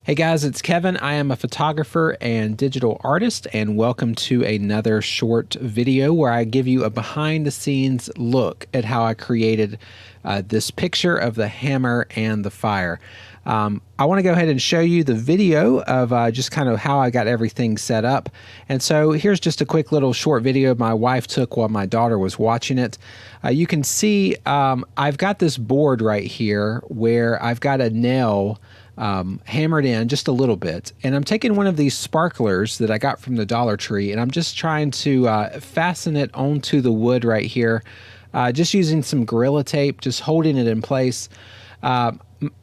Hey guys, it's Kevin. I am a photographer and digital artist, and welcome to another short video where I give you a behind the scenes look at how I created this picture of the hammer and the fire. I want to go ahead and show you the video of just kind of how I got everything set up. And so here's just a quick little short video my wife took while my daughter was watching it. You can see I've got this board right here where I've got a nail hammered in just a little bit, and I'm taking one of these sparklers that I got from the Dollar Tree, and I'm just trying to fasten it onto the wood right here, just using some Gorilla Tape, just holding it in place.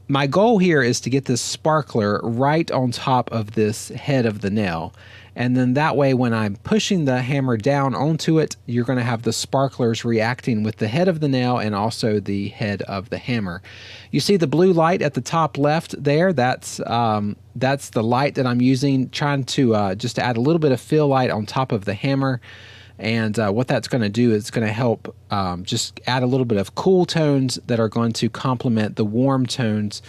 My goal here is to get this sparkler right on top of this head of the nail. And then that way, when I'm pushing the hammer down onto it, you're going to have the sparklers reacting with the head of the nail and also the head of the hammer. You see the blue light at the top left there? That's the light that I'm using, trying to just add a little bit of fill light on top of the hammer. And what that's going to do is going to help just add a little bit of cool tones that are going to complement the warm tones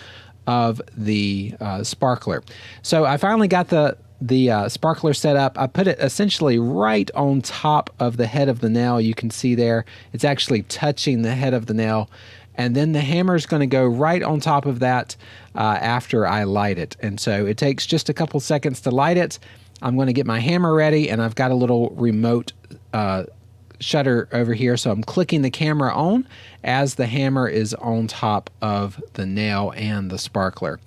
of the sparkler. So I finally got the sparkler set up. I put it essentially right on top of the head of the nail. You can see there, it's actually touching the head of the nail. And then the hammer is going to go right on top of that after I light it. And so it takes just a couple seconds to light it. I'm going to get my hammer ready, and I've got a little remote shutter over here. So I'm clicking the camera on as the hammer is on top of the nail and the sparkler.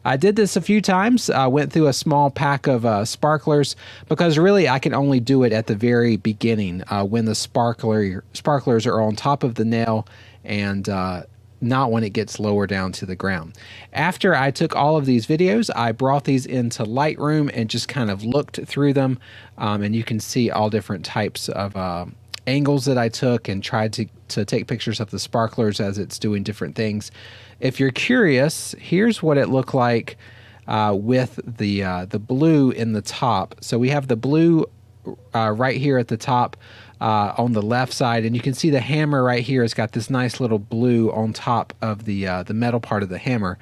I did this a few times. I went through a small pack of sparklers because really I can only do it at the very beginning when the sparklers are on top of the nail and not when it gets lower down to the ground. After I took all of these videos, I brought these into Lightroom and just kind of looked through them. And you can see all different types of angles that I took and tried to take pictures of the sparklers as it's doing different things. If you're curious, here's what it looked like with the blue in the top. So we have the blue right here at the top on the left side, and you can see the hammer right here has got this nice little blue on top of the metal part of the hammer.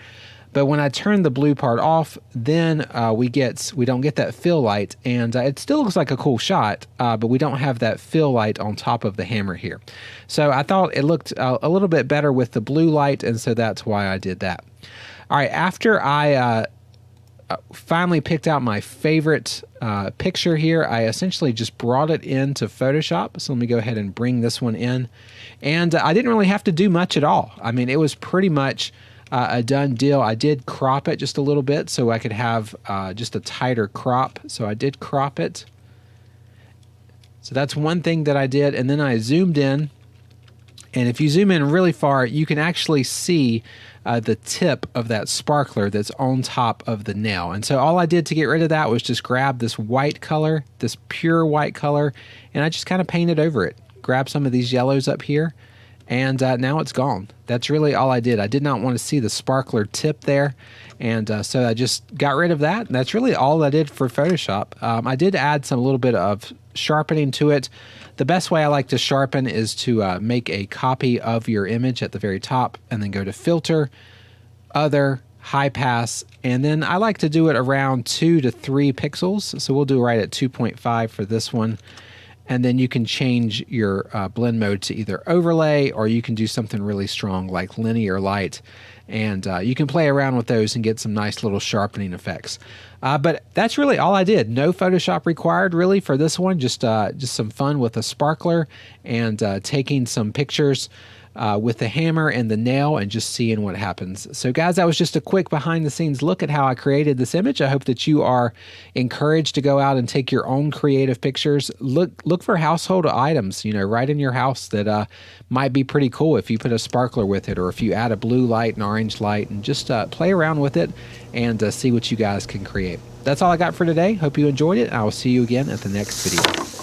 But when I turn the blue part off, then we don't get that fill light, and it still looks like a cool shot, but we don't have that fill light on top of the hammer here. So I thought it looked a little bit better with the blue light, and so that's why I did that. All right, after I finally picked out my favorite picture here, I essentially just brought it into Photoshop. So let me go ahead and bring this one in. And I didn't really have to do much at all. I mean, it was pretty much a done deal. I did crop it just a little bit so I could have just a tighter crop. So I did crop it. So that's one thing that I did. And then I zoomed in. And if you zoom in really far, you can actually see the tip of that sparkler that's on top of the nail. And so all I did to get rid of that was just grab this white color, this pure white color, and I just kind of painted over it. Grab some of these yellows up here, and now it's gone. That's really all I did. I did not want to see the sparkler tip there, and so I just got rid of that. And that's really all I did for Photoshop. I did add a little bit of sharpening to it. The best way I like to sharpen is to make a copy of your image at the very top and then go to Filter, Other, High Pass, and then I like to do it around 2 to 3 pixels. So we'll do right at 2.5 for this one. And then you can change your blend mode to either overlay, or you can do something really strong like linear light. And you can play around with those and get some nice little sharpening effects. But that's really all I did. No Photoshop required really for this one. Just some fun with a sparkler and taking some pictures with the hammer and the nail and just seeing what happens. So guys, that was just a quick behind the scenes look at how I created this image. I hope that you are encouraged to go out and take your own creative pictures. Look for household items, right in your house that might be pretty cool if you put a sparkler with it, or if you add a blue light and orange light, and just play around with it and see what you guys can create. That's all I got for today. Hope you enjoyed it. I will see you again at the next video.